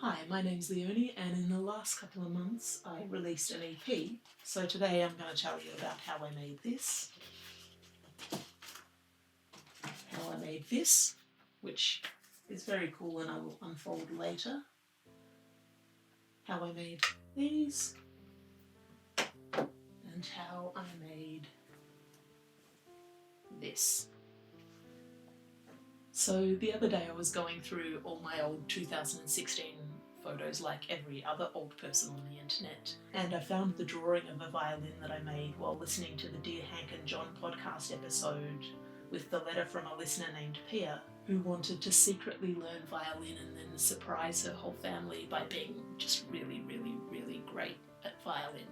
Hi, my name's Leonie, and in the last couple of months I released an EP. So today I'm going to tell you about how I made this, which is very cool and I will unfold later, how I made these, and how I made this. So the other day I was going through all my old 2016 photos like every other old person on the internet, and I found the drawing of a violin that I made while listening to the Dear Hank and John podcast episode with the letter from a listener named Pia, who wanted to secretly learn violin and then surprise her whole family by being just really, really, really great at violin.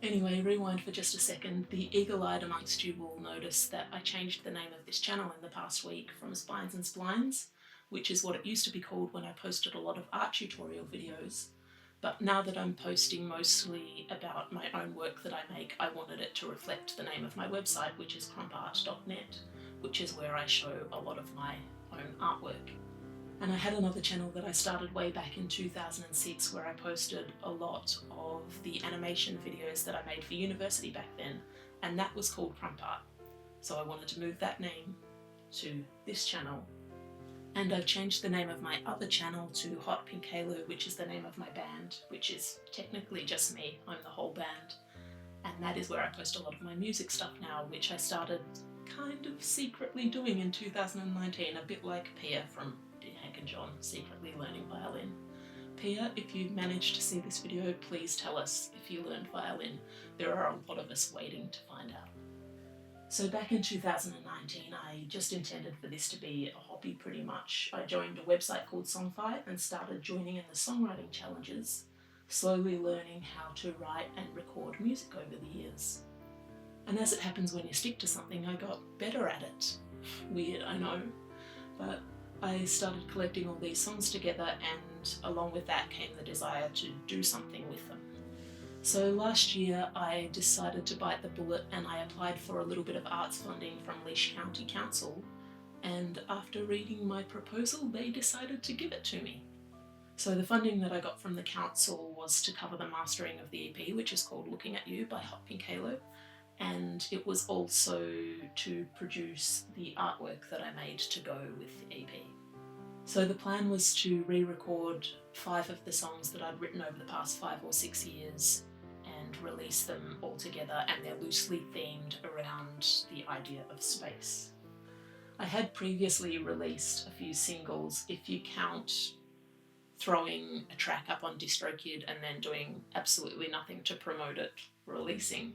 Anyway, rewind for just a second. The eagle-eyed amongst you will notice that I changed the name of this channel in the past week from Spines and Splines, which is what it used to be called when I posted a lot of art tutorial videos. But now that I'm posting mostly about my own work that I make, I wanted it to reflect the name of my website, which is crumpart.net, which is where I show a lot of my own artwork. And I had another channel that I started way back in 2006 where I posted a lot of the animation videos that I made for university back then, and that was called Crumpart. So I wanted to move that name to this channel. And I've changed the name of my other channel to Hot Pink Halo, which is the name of my band, which is technically just me, I'm the whole band. And that is where I post a lot of my music stuff now, which I started kind of secretly doing in 2019, a bit like Pia from Hank and John secretly learning violin. Pia, if you managed to see this video, please tell us if you learned violin. There are a lot of us waiting to find out. So back in 2019, I just intended for this to be a hobby pretty much. I joined a website called Songfight and started joining in the songwriting challenges, slowly learning how to write and record music over the years. And as it happens when you stick to something, I got better at it. Weird, I know, but I started collecting all these songs together, and along with that came the desire to do something with them. So last year I decided to bite the bullet and I applied for a little bit of arts funding from Laois County Council, and after reading my proposal they decided to give it to me. So the funding that I got from the council was to cover the mastering of the EP, which is called Looking at You by Hot Pink Halo, and it was also to produce the artwork that I made to go with the EP. So the plan was to re-record 5 of the songs that I'd written over the past 5 or 6 years and release them all together, and they're loosely themed around the idea of space. I had previously released a few singles, if you count throwing a track up on DistroKid and then doing absolutely nothing to promote it, releasing.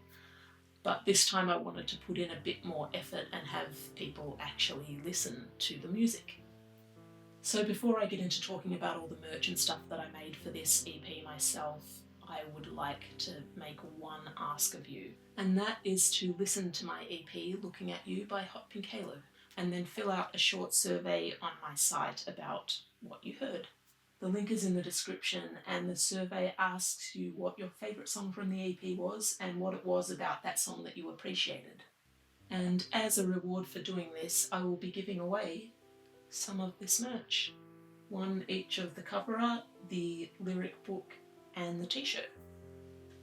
But this time I wanted to put in a bit more effort and have people actually listen to the music. So before I get into talking about all the merch and stuff that I made for this EP myself, I would like to make one ask of you, and that is to listen to my EP Looking at You by Hot Pink Halo, and then fill out a short survey on my site about what you heard. The link is in the description, and the survey asks you what your favourite song from the EP was and what it was about that song that you appreciated. And as a reward for doing this, I will be giving away some of this merch. One each of the cover art, the lyric book, and the t-shirt.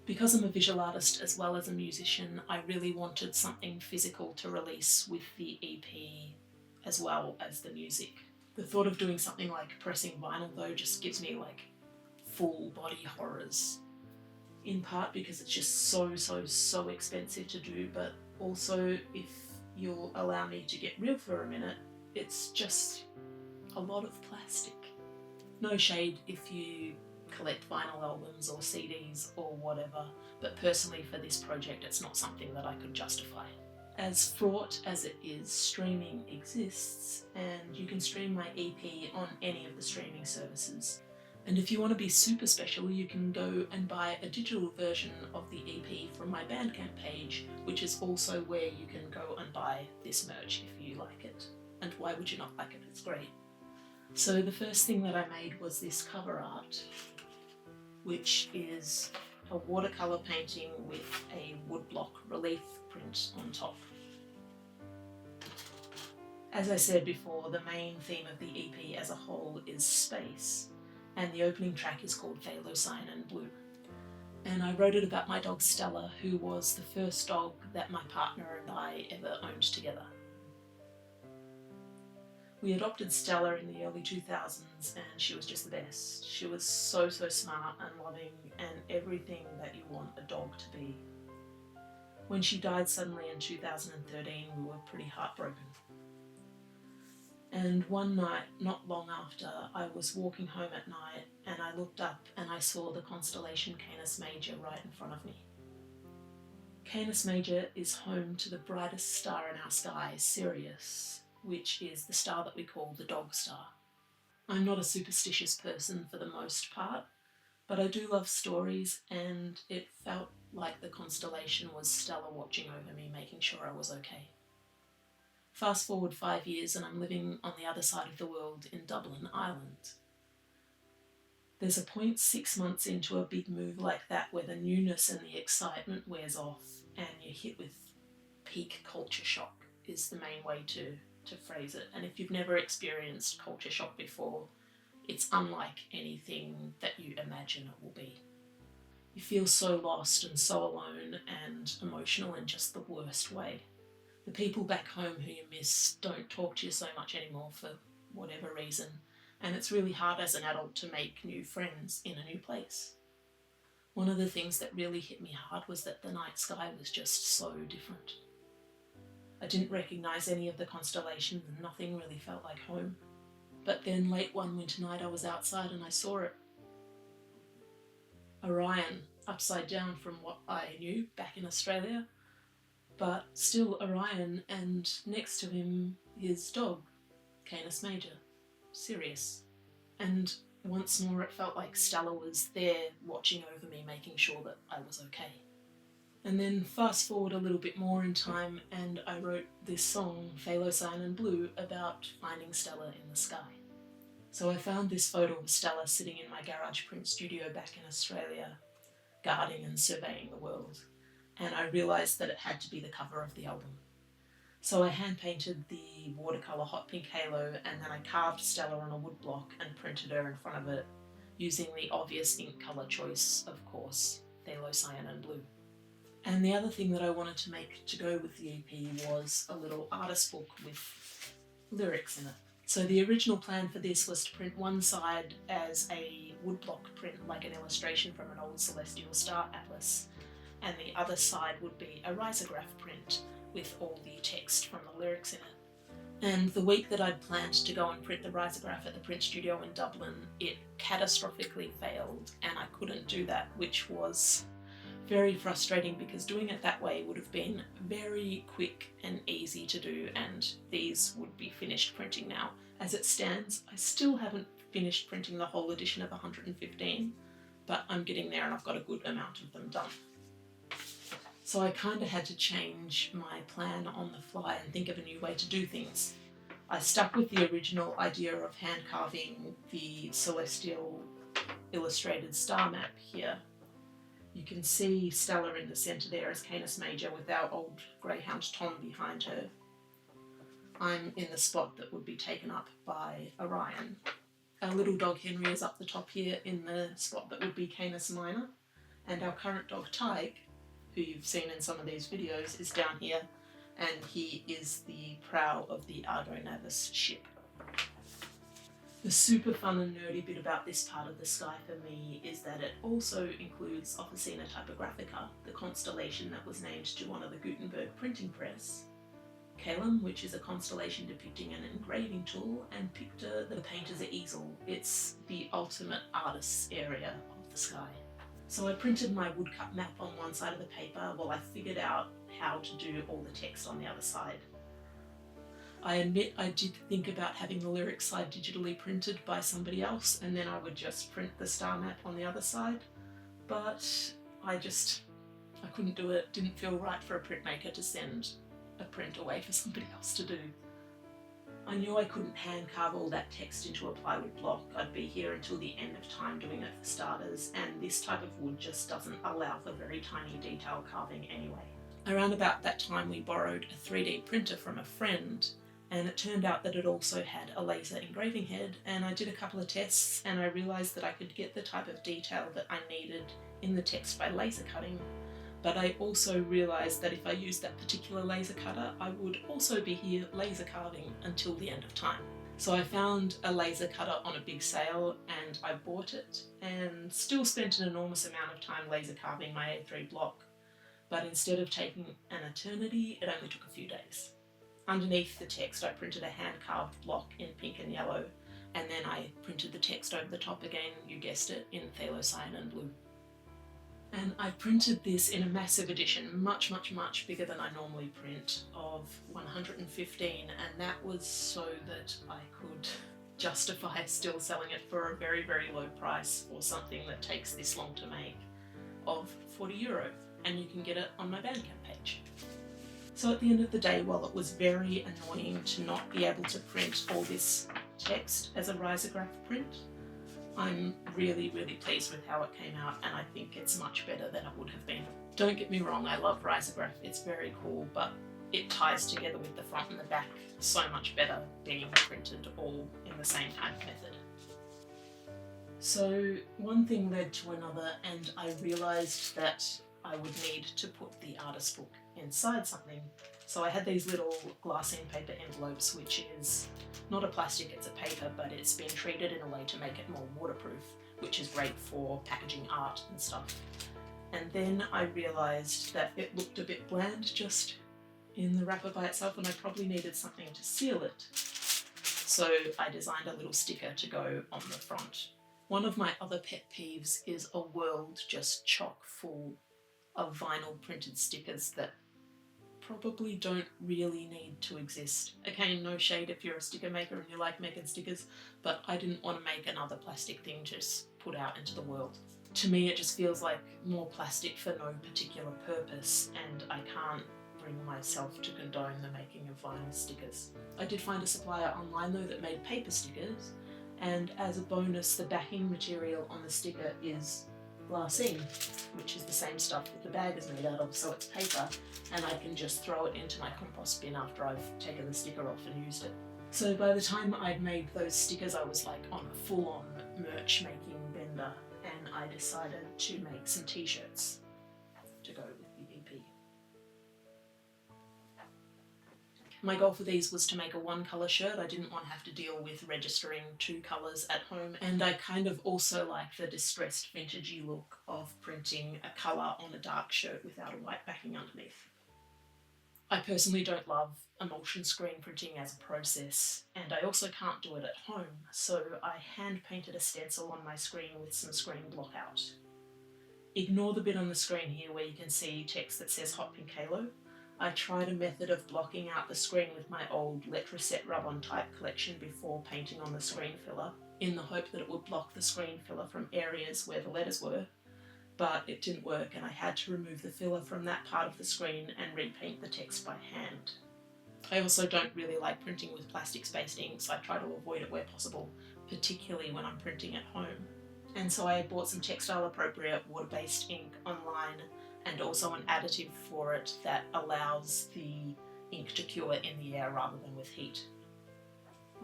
Because I'm a visual artist as well as a musician, I really wanted something physical to release with the EP as well as the music. The thought of doing something like pressing vinyl though just gives me like full body horrors. In part because it's just so expensive to do, but also, if you'll allow me to get real for a minute, it's just a lot of plastic. No shade if you collect vinyl albums or CDs or whatever, but personally for this project it's not something that I could justify. As fraught as it is, streaming exists, and you can stream my EP on any of the streaming services. And if you want to be super special, you can go and buy a digital version of the EP from my Bandcamp page, which is also where you can go and buy this merch if you like it. And why would you not like it? It's great. So the first thing that I made was this cover art, which is a watercolour painting with a woodblock relief print on top. As I said before, the main theme of the EP as a whole is space, and the opening track is called Laois and Blue. And I wrote it about my dog Stella, who was the first dog that my partner and I ever owned together. We adopted Stella in the early 2000s and she was just the best. She was so smart and loving and everything that you want a dog to be. When she died suddenly in 2013, we were pretty heartbroken. And one night, not long after, I was walking home at night and I looked up and I saw the constellation Canis Major right in front of me. Canis Major is home to the brightest star in our sky, Sirius, which is the star that we call the dog star. I'm not a superstitious person for the most part, but I do love stories, and it felt like the constellation was Stella watching over me, making sure I was okay. Fast forward 5 years and I'm living on the other side of the world in Dublin, Ireland. There's a point 6 months into a big move like that where the newness and the excitement wears off and you're hit with peak culture shock is the main way to phrase it. And if you've never experienced culture shock before, it's unlike anything that you imagine it will be. You feel so lost and so alone and emotional in just the worst way. The people back home who you miss don't talk to you so much anymore for whatever reason, and it's really hard as an adult to make new friends in a new place. One of the things that really hit me hard was that the night sky was just so different. I didn't recognise any of the constellations and nothing really felt like home. But then late one winter night I was outside and I saw it. Orion, upside down from what I knew back in Australia, but still Orion, and next to him his dog, Canis Major, Sirius. And once more it felt like Stella was there watching over me, making sure that I was okay. And then fast forward a little bit more in time and I wrote this song, Laois and Blue, about finding Stella in the sky. So I found this photo of Stella sitting in my garage print studio back in Australia, guarding and surveying the world. And I realised that it had to be the cover of the album. So I hand-painted the watercolour hot pink halo and then I carved Stella on a wood block and printed her in front of it, using the obvious ink colour choice, of course, Laois and Blue. And the other thing that I wanted to make to go with the EP was a little artist book with lyrics in it. So the original plan for this was to print one side as a woodblock print, like an illustration from an old celestial star atlas, and the other side would be a risograph print with all the text from the lyrics in it. And the week that I'd planned to go and print the risograph at the print studio in Dublin, it catastrophically failed and I couldn't do that, which was very frustrating because doing it that way would have been very quick and easy to do, and these would be finished printing now. As it stands, I still haven't finished printing the whole edition of 115, but I'm getting there and I've got a good amount of them done. So I kind of had to change my plan on the fly and think of a new way to do things. I stuck with the original idea of hand carving the celestial illustrated star map here. You can see Stella in the centre there as Canis Major with our old greyhound Tom behind her. I'm in the spot that would be taken up by Orion. Our little dog Henry is up the top here in the spot that would be Canis Minor, and our current dog Tyke, who you've seen in some of these videos, is down here, and he is the prow of the Argo Navis ship. The super fun and nerdy bit about this part of the sky for me is that it also includes Officina Typographica, the constellation that was named to one of the Gutenberg printing press, Calum, which is a constellation depicting an engraving tool, and Pictor, the painter's easel. It's the ultimate artist's area of the sky. So I printed my woodcut map on one side of the paper while I figured out how to do all the text on the other side. I admit I did think about having the lyric side digitally printed by somebody else and then I would just print the star map on the other side, but I couldn't do it. Didn't feel right for a printmaker to send a print away for somebody else to do. I knew I couldn't hand carve all that text into a plywood block. I'd be here until the end of time doing it for starters, and this type of wood just doesn't allow for very tiny detail carving anyway. Around about that time we borrowed a 3D printer from a friend, and it turned out that it also had a laser engraving head, and I did a couple of tests and I realised that I could get the type of detail that I needed in the text by laser cutting, but I also realised that if I used that particular laser cutter, I would also be here laser carving until the end of time. So I found a laser cutter on a big sale and I bought it, and still spent an enormous amount of time laser carving my A3 block, but instead of taking an eternity, it only took a few days. Underneath the text, I printed a hand-carved block in pink and yellow, and then I printed the text over the top again, you guessed it, in phthalo-cyan and blue. And I printed this in a massive edition, much bigger than I normally print, of 115, and that was so that I could justify still selling it for a very low price for something that takes this long to make, of €40, and you can get it on my Bandcamp page. So at the end of the day, while it was very annoying to not be able to print all this text as a risograph print, I'm really pleased with how it came out, and I think it's much better than it would have been. Don't get me wrong, I love risograph, it's very cool, but it ties together with the front and the back so much better being printed all in the same kind of method. So one thing led to another, and I realised that I would need to put the artist book inside something. So I had these little glassine paper envelopes, which is not a plastic, it's a paper, but it's been treated in a way to make it more waterproof, which is great for packaging art and stuff. And then I realised that it looked a bit bland just in the wrapper by itself, and I probably needed something to seal it. So I designed a little sticker to go on the front. One of my other pet peeves is a world just chock full of vinyl printed stickers that probably don't really need to exist. Again, no shade if you're a sticker maker and you like making stickers, but I didn't want to make another plastic thing to just put out into the world. To me, it just feels like more plastic for no particular purpose, and I can't bring myself to condone the making of vinyl stickers. I did find a supplier online though that made paper stickers, and as a bonus, the backing material on the sticker is glassine, which is the same stuff that the bag is made out of, so it's paper, and I can just throw it into my compost bin after I've taken the sticker off and used it. So by the time I'd made those stickers, I was like on a full-on merch making bender, and I decided to make some t-shirts to go with the EP. My goal for these was to make a one-colour shirt. I didn't want to have to deal with registering 2 colours at home, and I kind of also like the distressed vintagey look of printing a colour on a dark shirt without a white backing underneath. I personally don't love emulsion screen printing as a process, and I also can't do it at home, so I hand painted a stencil on my screen with some screen block out. Ignore the bit on the screen here where you can see text that says Hot Pink Halo. I tried a method of blocking out the screen with my old Letraset rub-on type collection before painting on the screen filler, in the hope that it would block the screen filler from areas where the letters were, but it didn't work, and I had to remove the filler from that part of the screen and repaint the text by hand. I also don't really like printing with plastic-based inks. I try to avoid it where possible, particularly when I'm printing at home. And so I bought some textile appropriate water-based ink online, and also an additive for it that allows the ink to cure in the air rather than with heat.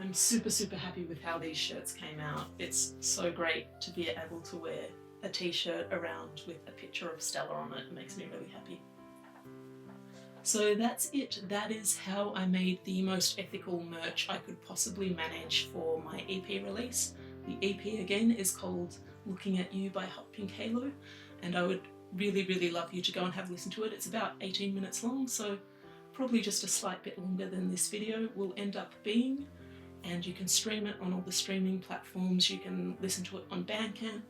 I'm super happy with how these shirts came out. It's so great to be able to wear a t-shirt around with a picture of Stella on it. It makes me really happy. So that's it. That is how I made the most ethical merch I could possibly manage for my EP release. The EP again is called Looking at You by Hot Pink Halo, and I would really love you to go and have a listen to it. It's about 18 minutes long, so probably just a slight bit longer than this video will end up being, and you can stream it on all the streaming platforms. You can listen to it on Bandcamp.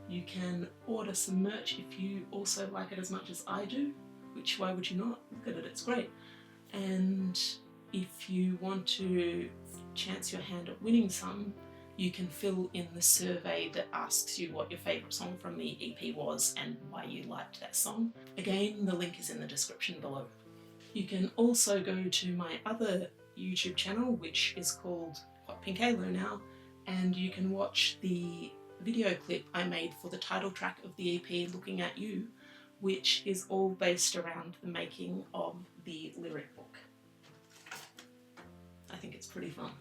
You can order some merch if you also like it as much as I do, which why would you not? Look at it, it's great. And if you want to chance your hand at winning some, you can fill in the survey that asks you what your favourite song from the EP was and why you liked that song. Again, the link is in the description below. You can also go to my other YouTube channel, which is called Hot Pink Halo now, and you can watch the video clip I made for the title track of the EP, Looking at You, which is all based around the making of the lyric book. I think it's pretty fun.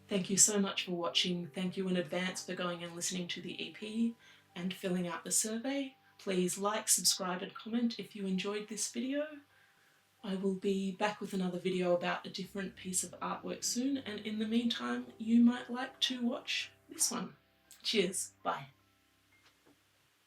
Thank you so much for watching. Thank you in advance for going and listening to the EP and filling out the survey. Please like, subscribe and comment if you enjoyed this video. I will be back with another video about a different piece of artwork soon, and in the meantime you might like to watch this one. Cheers, bye.